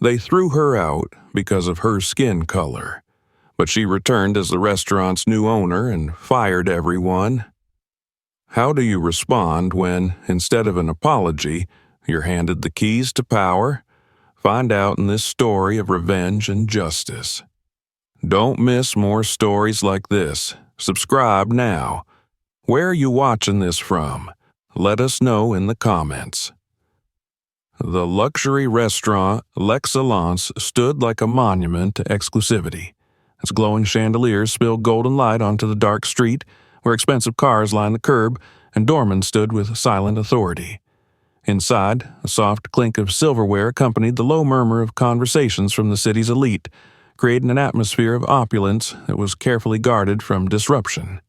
They threw her out because of her skin color, but she returned as the restaurant's new owner and fired everyone. How do you respond when, instead of an apology, you're handed the keys to power? Find out in this story of revenge and justice. Don't miss more stories like this. Subscribe now. Where are you watching this from? Let us know in the comments. The luxury restaurant L'Excellence stood like a monument to exclusivity. Its glowing chandeliers spilled golden light onto the dark street, where expensive cars lined the curb, and doormen stood with silent authority. Inside, a soft clink of silverware accompanied the low murmur of conversations from the city's elite, creating an atmosphere of opulence that was carefully guarded from disruption.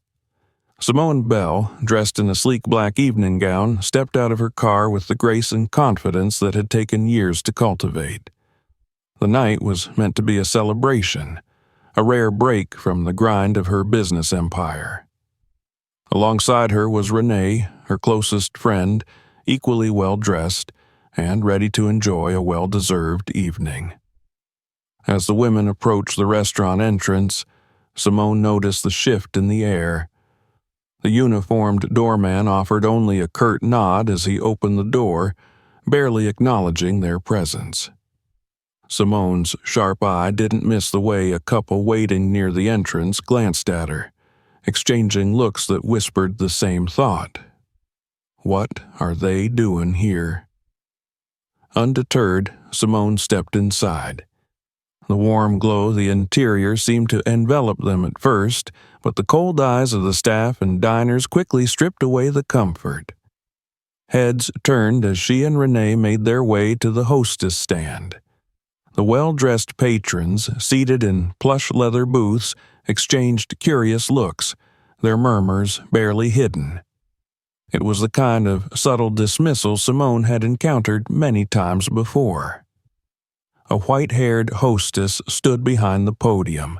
Simone Bell, dressed in a sleek black evening gown, stepped out of her car with the grace and confidence that had taken years to cultivate. The night was meant to be a celebration, a rare break from the grind of her business empire. Alongside her was Renee, her closest friend, equally well-dressed and ready to enjoy a well-deserved evening. As the women approached the restaurant entrance, Simone noticed the shift in the air. The uniformed doorman offered only a curt nod as he opened the door, barely acknowledging their presence. Simone's sharp eye didn't miss the way a couple waiting near the entrance glanced at her, exchanging looks that whispered the same thought. What are they doing here? Undeterred, Simone stepped inside. The warm glow of the interior seemed to envelop them at first, but the cold eyes of the staff and diners quickly stripped away the comfort. Heads turned as she and Renee made their way to the hostess stand. The well-dressed patrons, seated in plush leather booths, exchanged curious looks, their murmurs barely hidden. It was the kind of subtle dismissal Simone had encountered many times before. A white-haired hostess stood behind the podium,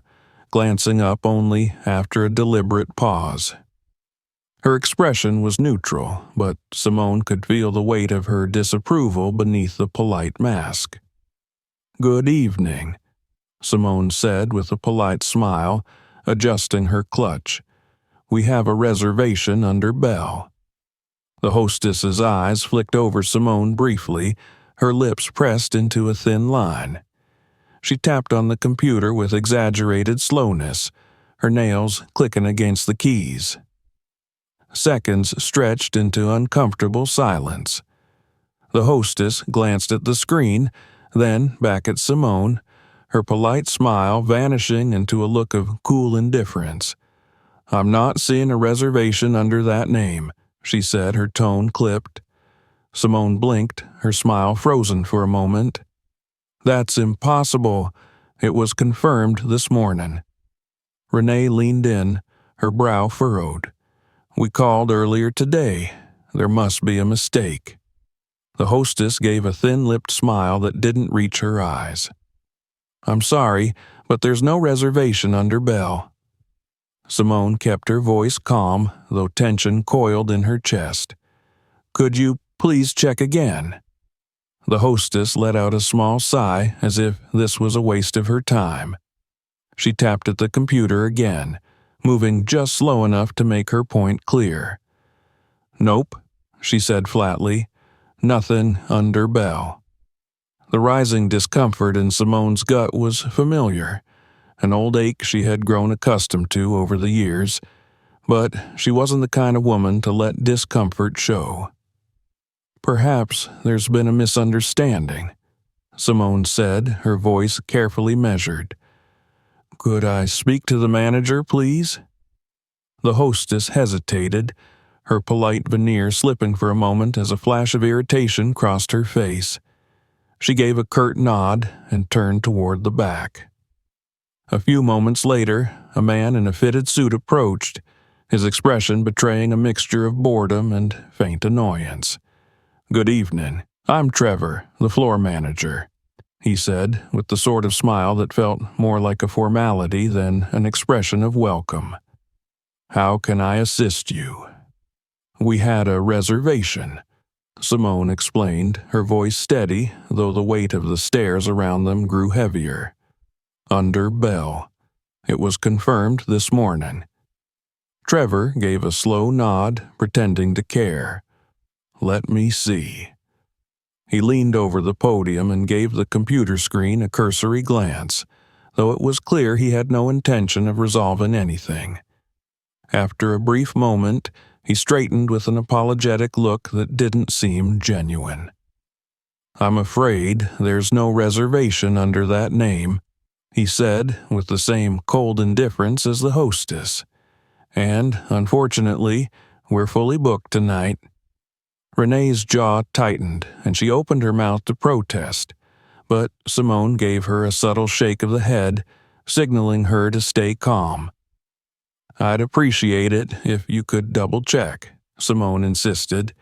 glancing up only after a deliberate pause. Her expression was neutral, but Simone could feel the weight of her disapproval beneath the polite mask. "Good evening," Simone said with a polite smile, adjusting her clutch. "We have a reservation under Bell." The hostess's eyes flicked over Simone briefly, her lips pressed into a thin line. She tapped on the computer with exaggerated slowness, her nails clicking against the keys. Seconds stretched into uncomfortable silence. The hostess glanced at the screen, then back at Simone, her polite smile vanishing into a look of cool indifference. "I'm not seeing a reservation under that name," she said, her tone clipped. Simone blinked, her smile frozen for a moment. "That's impossible. It was confirmed this morning." Renee leaned in, her brow furrowed. "We called earlier today. There must be a mistake." The hostess gave a thin-lipped smile that didn't reach her eyes. "I'm sorry, but there's no reservation under Bell." Simone kept her voice calm, though tension coiled in her chest. "Could you please check again?" The hostess let out a small sigh, as if this was a waste of her time. She tapped at the computer again, moving just slow enough to make her point clear. "Nope," she said flatly. "Nothing under Bell." The rising discomfort in Simone's gut was familiar, an old ache she had grown accustomed to over the years, but she wasn't the kind of woman to let discomfort show. "Perhaps there's been a misunderstanding," Simone said, her voice carefully measured. "Could I speak to the manager, please?" The hostess hesitated, her polite veneer slipping for a moment as a flash of irritation crossed her face. She gave a curt nod and turned toward the back. A few moments later, a man in a fitted suit approached, his expression betraying a mixture of boredom and faint annoyance. "Good evening. I'm Trevor, the floor manager," he said, with the sort of smile that felt more like a formality than an expression of welcome. "How can I assist you?" "We had a reservation," Simone explained, her voice steady, though the weight of the stairs around them grew heavier. Under bell. It was confirmed this morning. Trevor gave a slow nod, pretending to care. Let me see. He leaned over the podium and gave the computer screen a cursory glance, though it was clear he had no intention of resolving anything. After a brief moment, he straightened with an apologetic look that didn't seem genuine. I'm afraid there's no reservation under that name, he said with the same cold indifference as the hostess. And, unfortunately, we're fully booked tonight. Renee's jaw tightened, and she opened her mouth to protest, but Simone gave her a subtle shake of the head, signaling her to stay calm. I'd appreciate it if you could double-check, Simone insisted.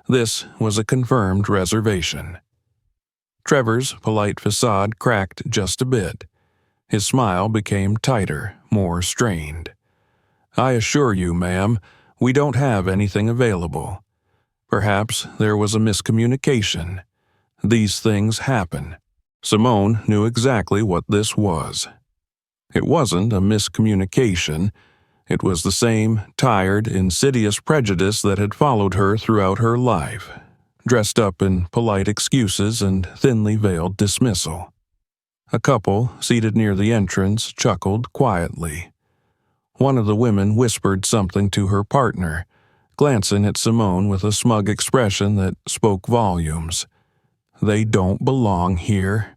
This was a confirmed reservation. Trevor's polite facade cracked just a bit. His smile became tighter, more strained. I assure you, ma'am, we don't have anything available. Perhaps there was a miscommunication. These things happen. Simone knew exactly what this was. It wasn't a miscommunication. It was the same tired, insidious prejudice that had followed her throughout her life, dressed up in polite excuses and thinly veiled dismissal. A couple, seated near the entrance, chuckled quietly. One of the women whispered something to her partner, glancing at Simone with a smug expression that spoke volumes. They don't belong here.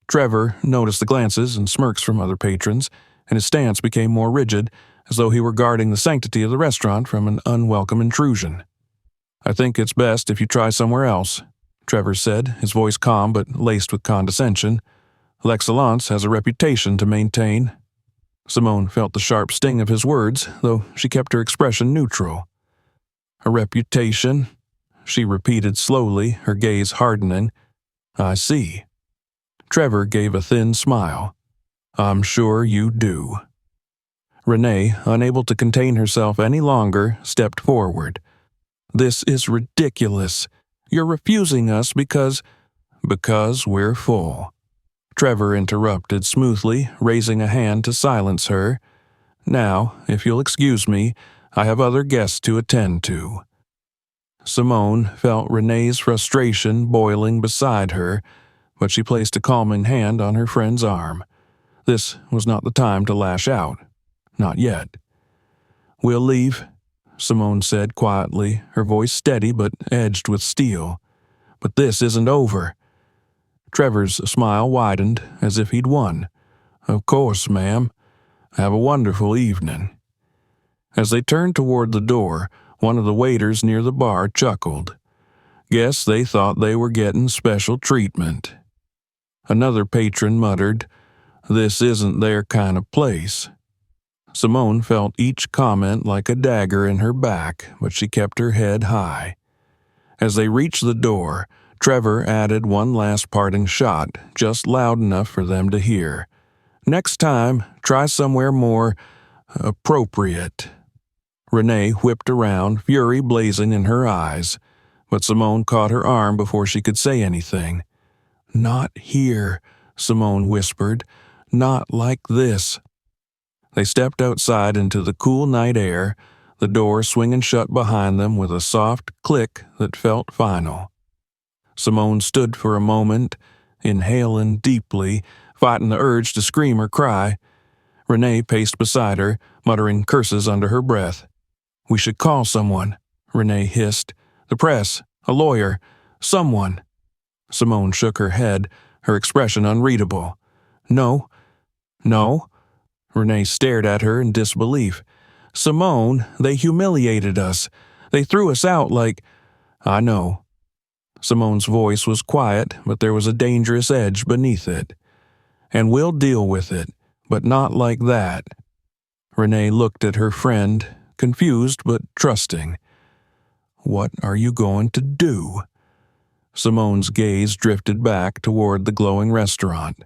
Trevor noticed the glances and smirks from other patrons, and his stance became more rigid, as though he were guarding the sanctity of the restaurant from an unwelcome intrusion. I think it's best if you try somewhere else, Trevor said, his voice calm but laced with condescension. L'Excellence has a reputation to maintain. Simone felt the sharp sting of his words, though she kept her expression neutral. A reputation? She repeated slowly, her gaze hardening. I see. Trevor gave a thin smile. I'm sure you do. Renee, unable to contain herself any longer, stepped forward. This is ridiculous. You're refusing us because we're full. Trevor interrupted smoothly, raising a hand to silence her. Now, if you'll excuse me, I have other guests to attend to. Simone felt Renee's frustration boiling beside her, but she placed a calming hand on her friend's arm. This was not the time to lash out. Not yet. We'll leave, Simone said quietly, her voice steady but edged with steel. But this isn't over. Trevor's smile widened, as if he'd won. Of course, ma'am. Have a wonderful evening. As they turned toward the door, one of the waiters near the bar chuckled. Guess they thought they were getting special treatment. Another patron muttered, This isn't their kind of place. Simone felt each comment like a dagger in her back, but she kept her head high. As they reached the door, Trevor added one last parting shot, just loud enough for them to hear. Next time, try somewhere more appropriate. Renee whipped around, fury blazing in her eyes, but Simone caught her arm before she could say anything. Not here, Simone whispered. Not like this. They stepped outside into the cool night air, the door swinging shut behind them with a soft click that felt final. Simone stood for a moment, inhaling deeply, fighting the urge to scream or cry. Renee paced beside her, muttering curses under her breath. We should call someone, Renee hissed. The press, a lawyer, someone. Simone shook her head, her expression unreadable. No. Renee stared at her in disbelief. Simone, they humiliated us. They threw us out like... I know. Simone's voice was quiet, but there was a dangerous edge beneath it. And we'll deal with it, but not like that. Renee looked at her friend, confused but trusting. What are you going to do? Simone's gaze drifted back toward the glowing restaurant.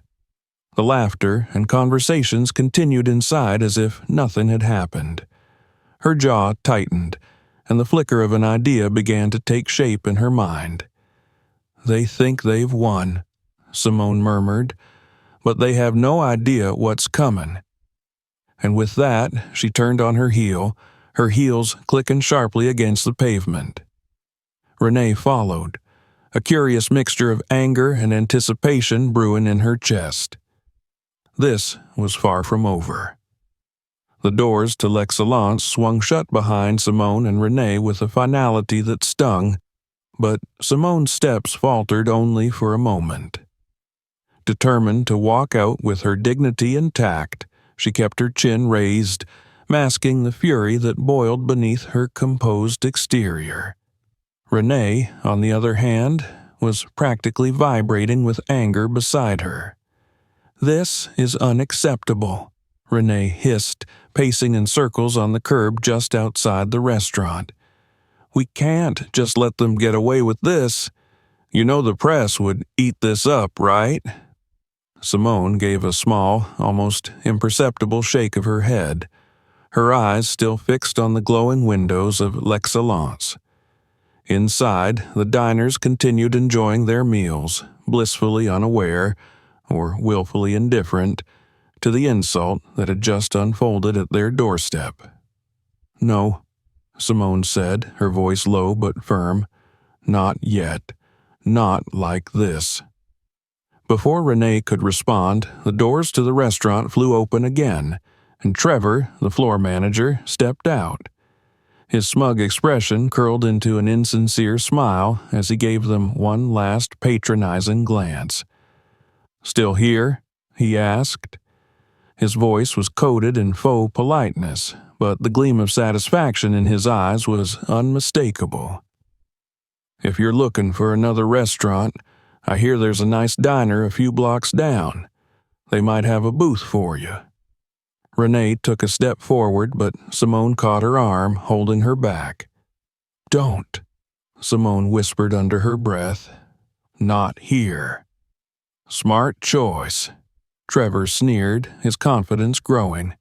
The laughter and conversations continued inside as if nothing had happened. Her jaw tightened, and the flicker of an idea began to take shape in her mind. "They think they've won," Simone murmured, "but they have no idea what's coming." And with that, she turned on her heel, her heels clicking sharply against the pavement. Renee followed, a curious mixture of anger and anticipation brewing in her chest. This was far from over. The doors to L'Excellence swung shut behind Simone and Renee with a finality that stung, but Simone's steps faltered only for a moment. Determined to walk out with her dignity intact, she kept her chin raised, masking the fury that boiled beneath her composed exterior. Renee, on the other hand, was practically vibrating with anger beside her. "This is unacceptable," Renee hissed, pacing in circles on the curb just outside the restaurant. "We can't just let them get away with this. You know the press would eat this up, right?" Simone gave a small, almost imperceptible shake of her head, her eyes still fixed on the glowing windows of L'Excellence. Inside, the diners continued enjoying their meals, blissfully unaware, or willfully indifferent, to the insult that had just unfolded at their doorstep. "No," Simone said, her voice low but firm. "Not yet. Not like this." Before Renee could respond, the doors to the restaurant flew open again, and Trevor, the floor manager, stepped out. His smug expression curled into an insincere smile as he gave them one last patronizing glance. "Still here?" he asked. His voice was coated in faux politeness, but the gleam of satisfaction in his eyes was unmistakable. "If you're looking for another restaurant, I hear there's a nice diner a few blocks down. They might have a booth for you." Renee took a step forward, but Simone caught her arm, holding her back. "Don't," Simone whispered under her breath. "Not here." "Smart choice," Trevor sneered, his confidence growing.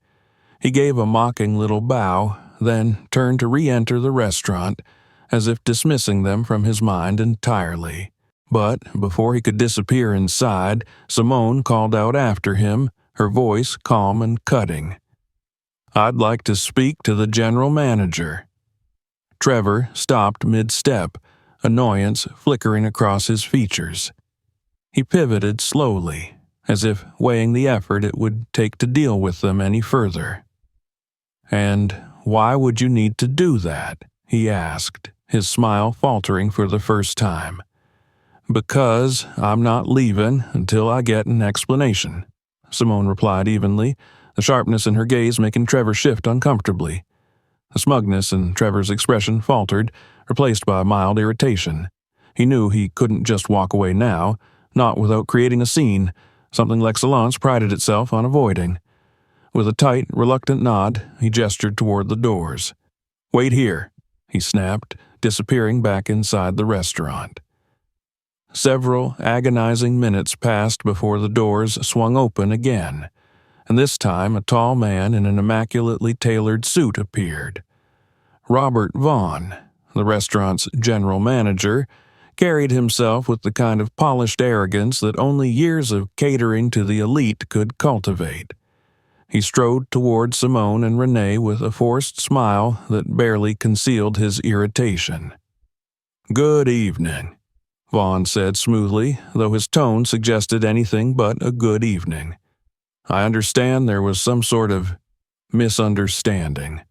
He gave a mocking little bow, then turned to re-enter the restaurant, as if dismissing them from his mind entirely. But before he could disappear inside, Simone called out after him, her voice calm and cutting. "I'd like to speak to the general manager." Trevor stopped mid-step, annoyance flickering across his features. He pivoted slowly, as if weighing the effort it would take to deal with them any further. "And why would you need to do that?" he asked, his smile faltering for the first time. "Because I'm not leaving until I get an explanation," Simone replied evenly, the sharpness in her gaze making Trevor shift uncomfortably. The smugness in Trevor's expression faltered, replaced by a mild irritation. He knew he couldn't just walk away now, not without creating a scene, something L'Excellence prided itself on avoiding. With a tight, reluctant nod, he gestured toward the doors. "Wait here," he snapped, disappearing back inside the restaurant. Several agonizing minutes passed before the doors swung open again, and this time a tall man in an immaculately tailored suit appeared. Robert Vaughn, the restaurant's general manager, carried himself with the kind of polished arrogance that only years of catering to the elite could cultivate. He strode toward Simone and Renee with a forced smile that barely concealed his irritation. "Good evening," Vaughn said smoothly, though his tone suggested anything but a good evening. "I understand there was some sort of misunderstanding."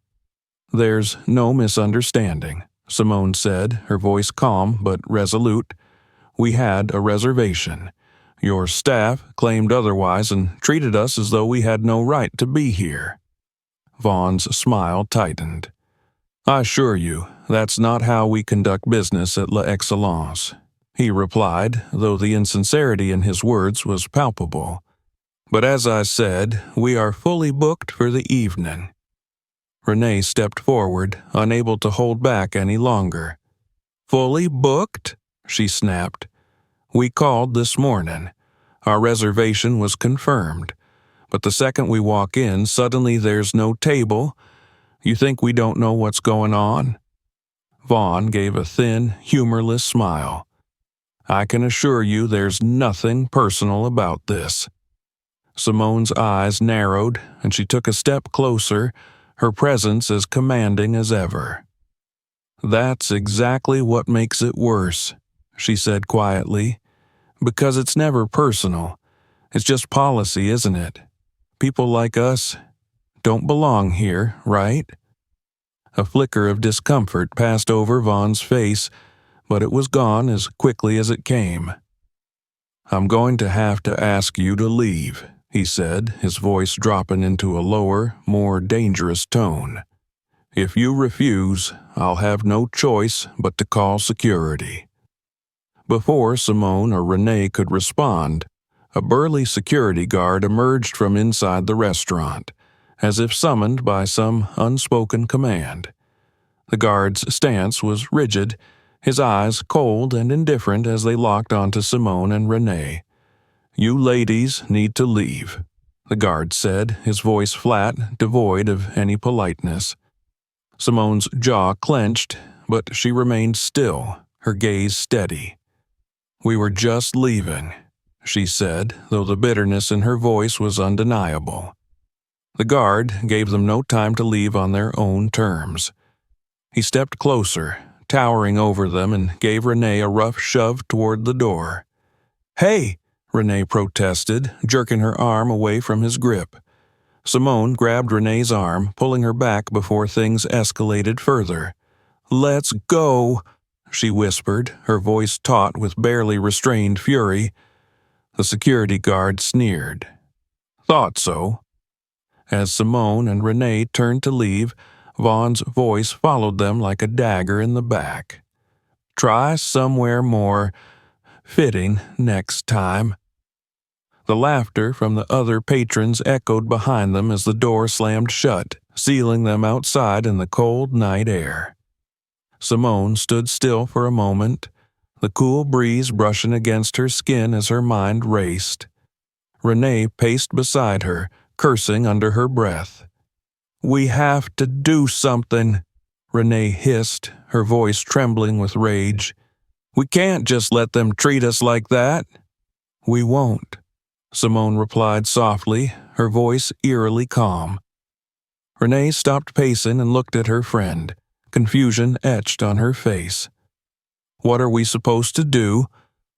"There's no misunderstanding," Simone said, her voice calm but resolute. "We had a reservation. Your staff claimed otherwise and treated us as though we had no right to be here." Vaughn's smile tightened. "I assure you, that's not how we conduct business at L'Excellence," he replied, though the insincerity in his words was palpable. "But as I said, we are fully booked for the evening." Renee stepped forward, unable to hold back any longer. "Fully booked?" she snapped. "We called this morning. Our reservation was confirmed. But the second we walk in, suddenly there's no table. You think we don't know what's going on?" Vaughn gave a thin, humorless smile. "I can assure you there's nothing personal about this." Simone's eyes narrowed, and she took a step closer, her presence as commanding as ever. "That's exactly what makes it worse," she said quietly. "Because it's never personal. It's just policy, isn't it? People like us don't belong here, right?" A flicker of discomfort passed over Vaughn's face, but it was gone as quickly as it came. "I'm going to have to ask you to leave," he said, his voice dropping into a lower, more dangerous tone. "If you refuse, I'll have no choice but to call security." Before Simone or Renee could respond, a burly security guard emerged from inside the restaurant, as if summoned by some unspoken command. The guard's stance was rigid, his eyes cold and indifferent as they locked onto Simone and Renee. "You ladies need to leave," the guard said, his voice flat, devoid of any politeness. Simone's jaw clenched, but she remained still, her gaze steady. "We were just leaving," she said, though the bitterness in her voice was undeniable. The guard gave them no time to leave on their own terms. He stepped closer, towering over them, and gave Renee a rough shove toward the door. "Hey!" Renee protested, jerking her arm away from his grip. Simone grabbed Renee's arm, pulling her back before things escalated further. "Let's go," she whispered, her voice taut with barely restrained fury. The security guard sneered. "Thought so." As Simone and Renee turned to leave, Vaughn's voice followed them like a dagger in the back. "Try somewhere more fitting next time." The laughter from the other patrons echoed behind them as the door slammed shut, sealing them outside in the cold night air. Simone stood still for a moment, the cool breeze brushing against her skin as her mind raced. Renee paced beside her, cursing under her breath. "We have to do something," Renee hissed, her voice trembling with rage. "We can't just let them treat us like that." "We won't," Simone replied softly, her voice eerily calm. Renee stopped pacing and looked at her friend, confusion etched on her face. "What are we supposed to do?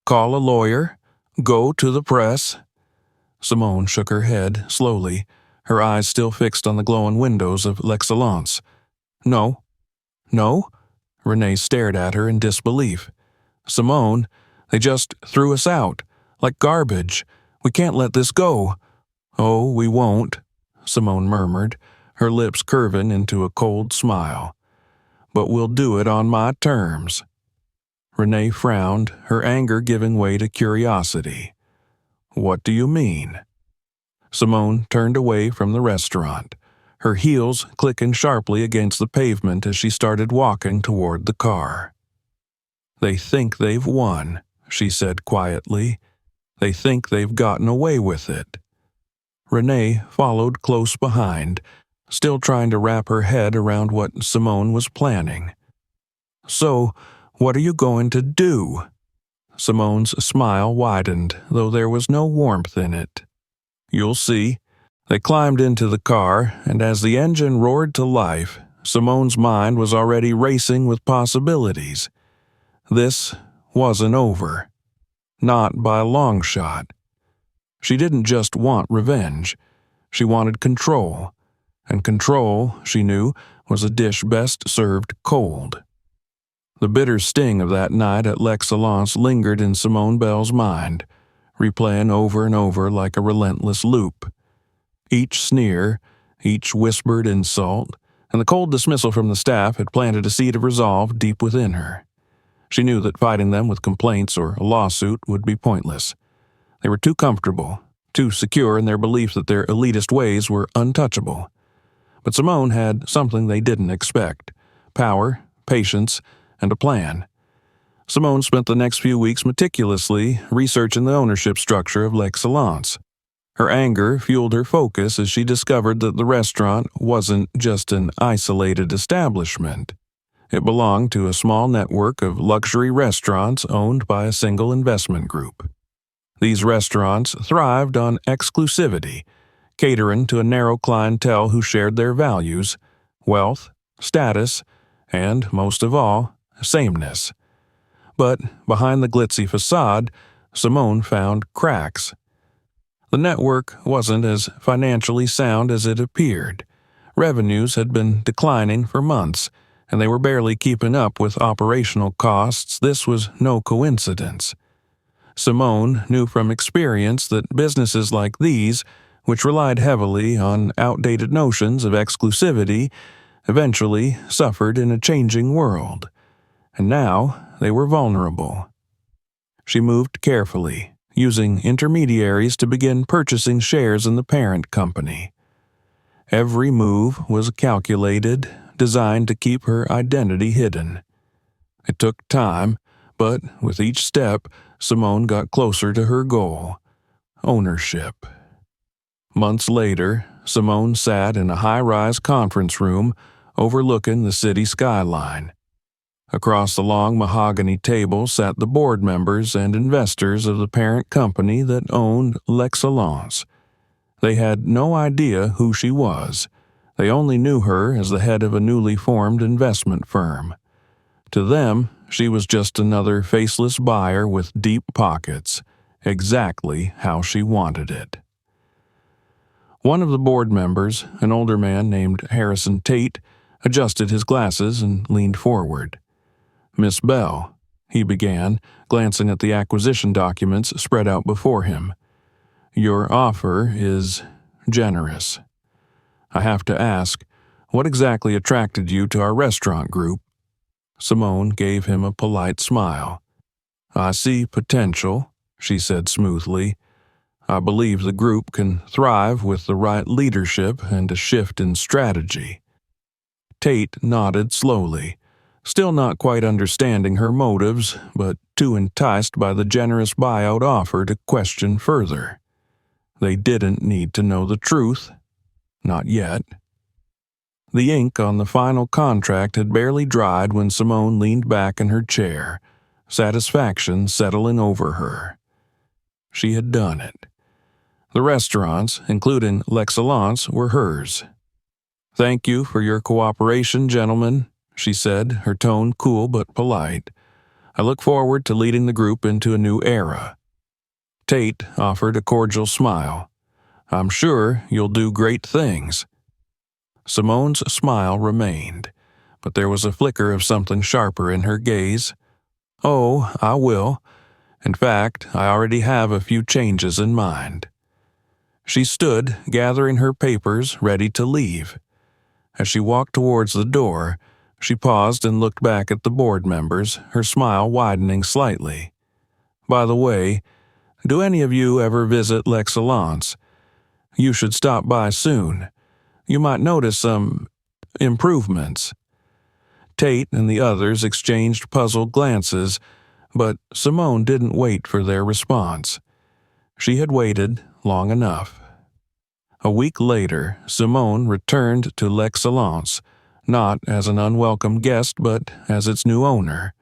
Call a lawyer? Go to the press?" Simone shook her head, slowly, her eyes still fixed on the glowing windows of L'Excellence. "No." "No?" Renee stared at her in disbelief. "Simone, they just threw us out, like garbage. We can't let this go." "Oh, we won't," Simone murmured, her lips curving into a cold smile. "But we'll do it on my terms." Renee frowned, her anger giving way to curiosity. "What do you mean?" Simone turned away from the restaurant, her heels clicking sharply against the pavement as she started walking toward the car. "They think they've won," she said quietly. "They think they've gotten away with it." Renee followed close behind, still trying to wrap her head around what Simone was planning. "So, what are you going to do?" Simone's smile widened, though there was no warmth in it. "You'll see." They climbed into the car, and as the engine roared to life, Simone's mind was already racing with possibilities. This wasn't over. Not by a long shot. She didn't just want revenge. She wanted control. And control, she knew, was a dish best served cold. The bitter sting of that night at L'Excellence lingered in Simone Bell's mind, replaying over and over like a relentless loop. Each sneer, each whispered insult, and the cold dismissal from the staff had planted a seed of resolve deep within her. She knew that fighting them with complaints or a lawsuit would be pointless. They were too comfortable, too secure in their belief that their elitist ways were untouchable. But Simone had something they didn't expect: power, patience, and a plan. Simone spent the next few weeks meticulously researching the ownership structure of L'Excellence. Her anger fueled her focus as she discovered that the restaurant wasn't just an isolated establishment. It belonged to a small network of luxury restaurants owned by a single investment group. These restaurants thrived on exclusivity, catering to a narrow clientele who shared their values, wealth, status, and, most of all, sameness. But behind the glitzy facade, Simone found cracks. The network wasn't as financially sound as it appeared. Revenues had been declining for months, and they were barely keeping up with operational costs. This was no coincidence. Simone knew from experience that businesses like these, which relied heavily on outdated notions of exclusivity, eventually suffered in a changing world. And now they were vulnerable. She moved carefully, using intermediaries to begin purchasing shares in the parent company. Every move was calculated, designed to keep her identity hidden. It took time, but with each step, Simone got closer to her goal: ownership. Months later, Simone sat in a high-rise conference room overlooking the city skyline. Across the long mahogany table sat the board members and investors of the parent company that owned L'Excellence. They had no idea who she was. They only knew her as the head of a newly formed investment firm. To them, she was just another faceless buyer with deep pockets, exactly how she wanted it. One of the board members, an older man named Harrison Tate, adjusted his glasses and leaned forward. "Miss Bell," he began, glancing at the acquisition documents spread out before him, "your offer is generous. I have to ask, what exactly attracted you to our restaurant group?" Simone gave him a polite smile. "I see potential," she said smoothly. "I believe the group can thrive with the right leadership and a shift in strategy." Tate nodded slowly, still not quite understanding her motives, but too enticed by the generous buyout offer to question further. They didn't need to know the truth. Not yet. The ink on the final contract had barely dried when Simone leaned back in her chair, satisfaction settling over her. She had done it. The restaurants, including L'Excellence, were hers. "Thank you for your cooperation, gentlemen," she said, her tone cool but polite. "I look forward to leading the group into a new era." Tate offered a cordial smile. "I'm sure you'll do great things." Simone's smile remained, but there was a flicker of something sharper in her gaze. "Oh, I will. In fact, I already have a few changes in mind." She stood, gathering her papers, ready to leave. As she walked towards the door, she paused and looked back at the board members, her smile widening slightly. "By the way, do any of you ever visit L'Excellence? You should stop by soon. You might notice some improvements." Tate and the others exchanged puzzled glances, but Simone didn't wait for their response. She had waited long enough. A week later, Simone returned to L'Excellence, not as an unwelcome guest but as its new owner.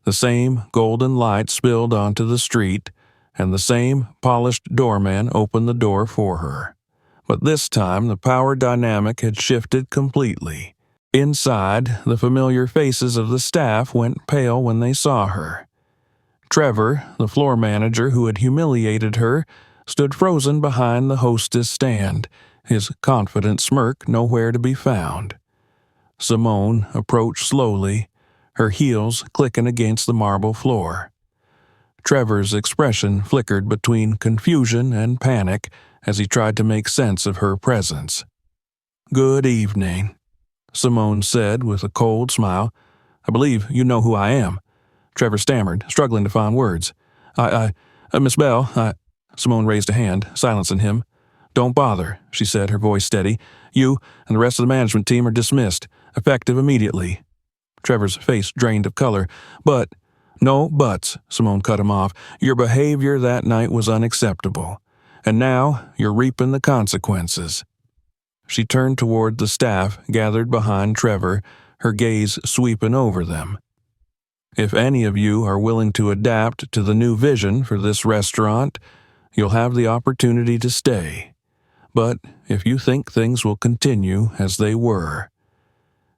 The same golden light spilled onto the street, and the same polished doorman opened the door for her. But this time the power dynamic had shifted completely. Inside, the familiar faces of the staff went pale when they saw her. Trevor, the floor manager who had humiliated her, stood frozen behind the hostess stand, his confident smirk nowhere to be found. Simone approached slowly, her heels clicking against the marble floor. Trevor's expression flickered between confusion and panic as he tried to make sense of her presence. "Good evening," Simone said with a cold smile. "I believe you know who I am." Trevor stammered, struggling to find words. Miss Bell, Simone raised a hand, silencing him. "Don't bother," she said, her voice steady. "You and the rest of the management team are dismissed, effective immediately." Trevor's face drained of color. "But—" "No buts," Simone cut him off. "Your behavior that night was unacceptable. And now you're reaping the consequences." She turned toward the staff gathered behind Trevor, her gaze sweeping over them. If any of you are willing to adapt to the new vision for this restaurant, you'll have the opportunity to stay. But if you think things will continue as they were.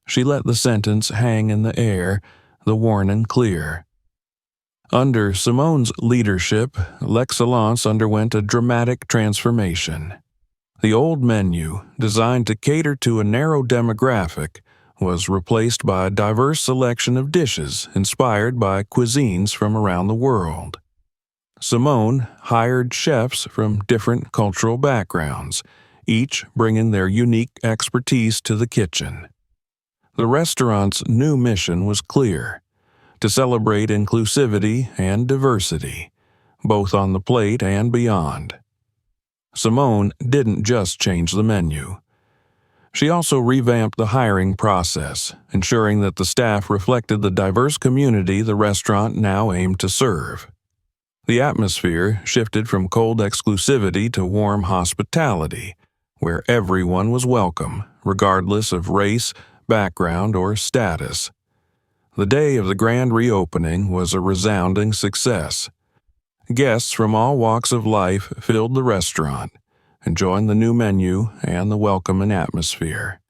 She let the sentence hang in the air, the warning clear. Under Simone's leadership, L'Excellence underwent a dramatic transformation. The old menu, designed to cater to a narrow demographic, was replaced by a diverse selection of dishes inspired by cuisines from around the world. Simone hired chefs from different cultural backgrounds, each bringing their unique expertise to the kitchen. The restaurant's new mission was clear: to celebrate inclusivity and diversity, both on the plate and beyond. Simone didn't just change the menu. She also revamped the hiring process, ensuring that the staff reflected the diverse community the restaurant now aimed to serve. The atmosphere shifted from cold exclusivity to warm hospitality, where everyone was welcome, regardless of race, background, or status. The day of the grand reopening was a resounding success. Guests from all walks of life filled the restaurant, enjoying the new menu and the welcoming atmosphere.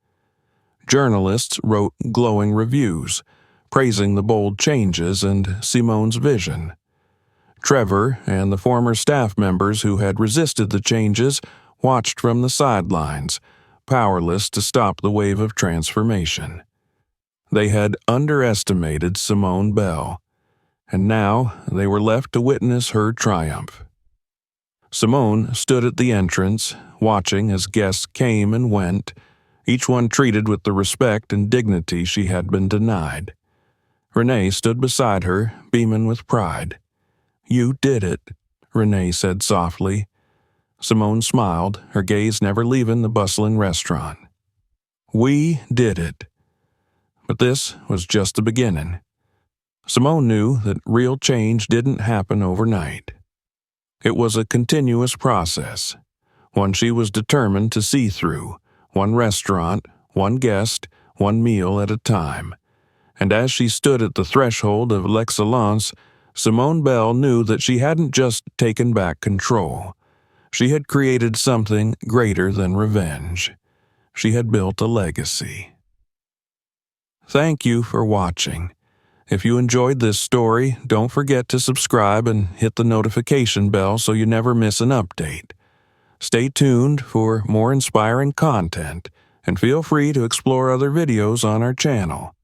Journalists wrote glowing reviews, praising the bold changes and Simone's vision. Trevor and the former staff members who had resisted the changes watched from the sidelines, powerless to stop the wave of transformation. They had underestimated Simone Bell, and now they were left to witness her triumph. Simone stood at the entrance, watching as guests came and went, each one treated with the respect and dignity she had been denied. Renee stood beside her, beaming with pride. "You did it," Renee said softly. Simone smiled, her gaze never leaving the bustling restaurant. "We did it." But this was just the beginning. Simone knew that real change didn't happen overnight. It was a continuous process, one she was determined to see through, one restaurant, one guest, one meal at a time. And as she stood at the threshold of L'Excellence, Simone Bell knew that she hadn't just taken back control. She had created something greater than revenge. She had built a legacy. Thank you for watching. If you enjoyed this story, don't forget to subscribe and hit the notification bell so you never miss an update. Stay tuned for more inspiring content, and feel free to explore other videos on our channel.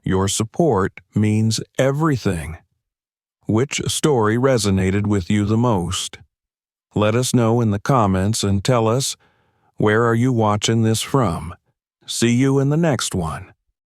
Your support means everything. Which story resonated with you the most? Let us know in the comments and tell us, where are you watching this from? See you in the next one.